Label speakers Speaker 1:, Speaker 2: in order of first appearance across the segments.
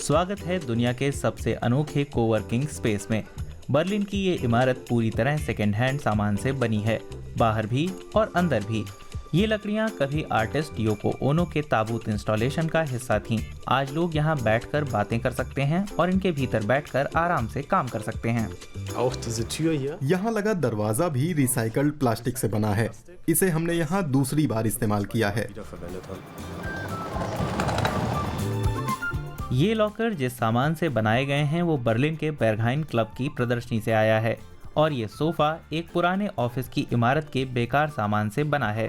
Speaker 1: स्वागत है दुनिया के सबसे अनोखे कोवर्किंग स्पेस में। बर्लिन की ये इमारत पूरी तरह सेकेंड हैंड सामान से बनी है, बाहर भी और अंदर भी। ये लकड़ियाँ कभी आर्टिस्ट योको ओनो के ताबूत इंस्टॉलेशन का हिस्सा थीं। आज लोग यहाँ बैठकर बातें कर सकते हैं और इनके भीतर बैठकर आराम से काम कर सकते हैं।
Speaker 2: यहाँ लगा दरवाजा भी रिसाइकल्ड प्लास्टिक से बना है। इसे हमने यहाँ दूसरी बार इस्तेमाल किया है।
Speaker 1: ये लॉकर जिस सामान से बनाए गए हैं वो बर्लिन के बेरगहाइन क्लब की प्रदर्शनी से आया है और ये सोफा एक पुराने ऑफिस की इमारत के बेकार सामान से बना है।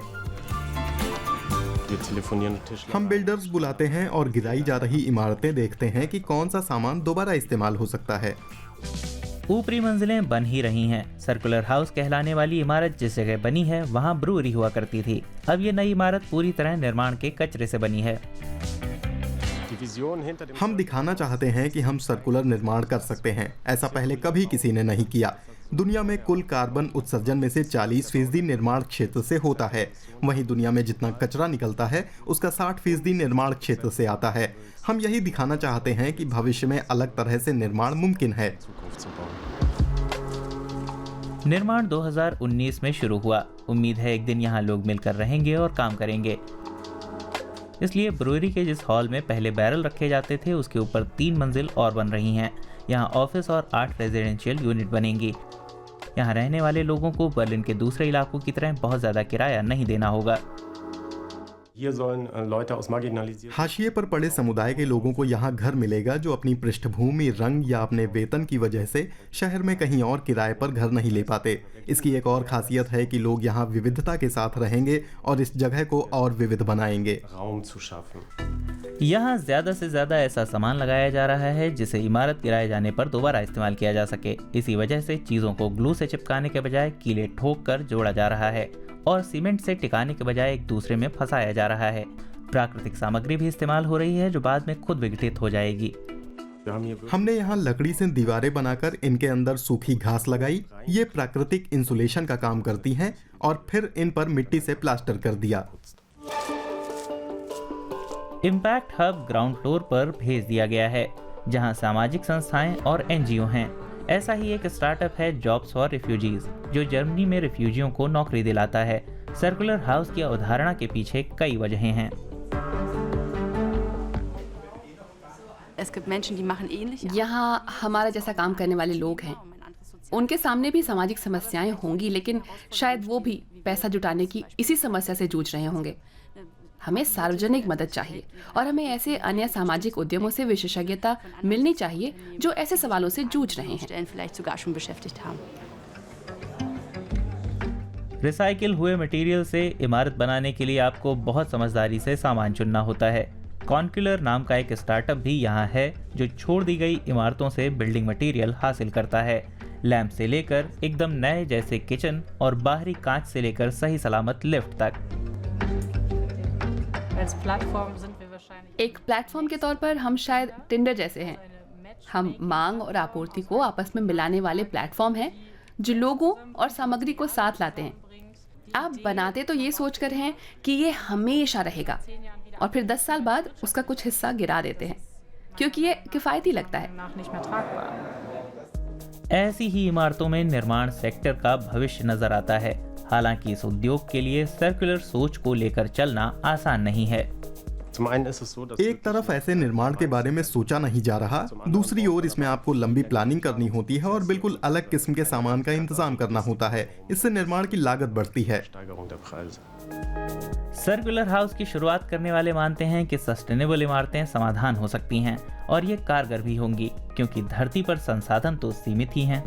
Speaker 2: हम बिल्डर्स बुलाते हैं और गिराई जा रही इमारतें देखते हैं कि कौन सा सामान दोबारा इस्तेमाल हो सकता है।
Speaker 1: ऊपरी मंजिलें बन ही रही हैं। सर्कुलर हाउस कहलाने वाली इमारत जिस जगह बनी है वहाँ ब्रूअरी हुआ करती थी। अब ये नई इमारत पूरी तरह निर्माण के कचरे से बनी है।
Speaker 2: हम दिखाना चाहते हैं कि हम सर्कुलर निर्माण कर सकते हैं। ऐसा पहले कभी किसी ने नहीं किया। दुनिया में कुल कार्बन उत्सर्जन में से 40% निर्माण क्षेत्र से होता है। वहीं दुनिया में जितना कचरा निकलता है उसका 60% निर्माण क्षेत्र से आता है। हम यही दिखाना चाहते हैं कि भविष्य में अलग तरह से निर्माण मुमकिन है।
Speaker 1: निर्माण 2019 में शुरू हुआ। उम्मीद है एक दिन यहाँ लोग मिलकर रहेंगे और काम करेंगे। इसलिए ब्रूअरी के जिस हॉल में पहले बैरल रखे जाते थे उसके ऊपर 3 मंजिल और बन रही हैं। यहाँ ऑफिस और 8 रेजिडेंशियल यूनिट बनेंगी। यहाँ रहने वाले लोगों को बर्लिन के दूसरे इलाकों की तरह बहुत ज़्यादा किराया नहीं देना होगा।
Speaker 2: हाशिए पर पड़े समुदाय के लोगों को यहाँ घर मिलेगा जो अपनी पृष्ठभूमि, रंग या अपने वेतन की वजह से शहर में कहीं और किराए पर घर नहीं ले पाते। इसकी एक और खासियत है कि लोग यहाँ विविधता के साथ रहेंगे और इस जगह को और विविध बनाएंगे।
Speaker 1: यहाँ ज्यादा से ज्यादा ऐसा सामान लगाया जा रहा है जिसे इमारत गिराए जाने पर दोबारा इस्तेमाल किया जा सके। इसी वजह से चीजों को ग्लू से चिपकाने के बजाय कीले ठोक कर जोड़ा जा रहा है और सीमेंट से टिकाने के बजाय एक दूसरे में फंसाया जा रहा है। प्राकृतिक सामग्री भी इस्तेमाल हो रही है जो बाद में खुद विघटित हो जाएगी।
Speaker 2: हमने यहाँ लकड़ी से दीवारें बनाकर इनके अंदर सूखी घास लगाई। ये प्राकृतिक इंसुलेशन का काम करती हैं और फिर इन पर मिट्टी से प्लास्टर कर दिया।
Speaker 1: इम्पैक्ट हब ग्राउंड फ्लोर पर भेज दिया गया है जहां सामाजिक संस्थाएं और एनजीओ हैं। ऐसा ही एक स्टार्टअप है जॉब्स फॉर रिफ्यूजीज जो जर्मनी में रिफ्यूजियों को नौकरी दिलाता है। सर्कुलर हाउस की अवधारणा के पीछे कई वजहें हैं।
Speaker 3: यहाँ हमारा जैसा काम करने वाले लोग हैं। उनके सामने भी सामाजिक समस्याएं होंगी, लेकिन शायद वो भी पैसा जुटाने की इसी समस्या से जूझ रहे होंगे। हमें सार्वजनिक मदद चाहिए और हमें ऐसे अन्य सामाजिक उद्यमों से विशेषज्ञता मिलनी चाहिए जो ऐसे सवालों से जूझ रहे हैं।
Speaker 1: रिसाइकिल हुए मटेरियल से इमारत बनाने के लिए आपको बहुत समझदारी से सामान चुनना होता है। कॉन्क्यूलर नाम का एक स्टार्टअप भी यहाँ है जो छोड़ दी गई इमारतों से बिल्डिंग मटेरियल हासिल करता है। लैंप से लेकर एकदम नए जैसे किचन और बाहरी कांच से लेकर सही सलामत लिफ्ट तक।
Speaker 3: एक प्लेटफॉर्म के तौर पर हम शायद टिंडर जैसे हैं। हम मांग और आपूर्ति को आपस में मिलाने वाले प्लेटफॉर्म हैं जो लोगों और सामग्री को साथ लाते हैं। आप बनाते तो ये सोचकर हैं कि ये हमेशा रहेगा और फिर 10 साल बाद उसका कुछ हिस्सा गिरा देते हैं क्योंकि ये किफायती लगता है।
Speaker 1: ऐसी ही इमारतों में निर्माण सेक्टर का भविष्य नजर आता है। हालांकि इस उद्योग के लिए सर्कुलर सोच को लेकर चलना आसान नहीं है।
Speaker 2: एक तरफ ऐसे निर्माण के बारे में सोचा नहीं जा रहा, दूसरी ओर इसमें आपको लंबी प्लानिंग करनी होती है और बिल्कुल अलग किस्म के सामान का इंतजाम करना होता है। इससे निर्माण की लागत बढ़ती है।
Speaker 1: सर्कुलर हाउस की शुरुआत करने वाले मानते हैं कि सस्टेनेबल इमारतें समाधान हो सकती हैं और ये कारगर भी होंगी क्योंकि धरती पर संसाधन तो सीमित ही हैं।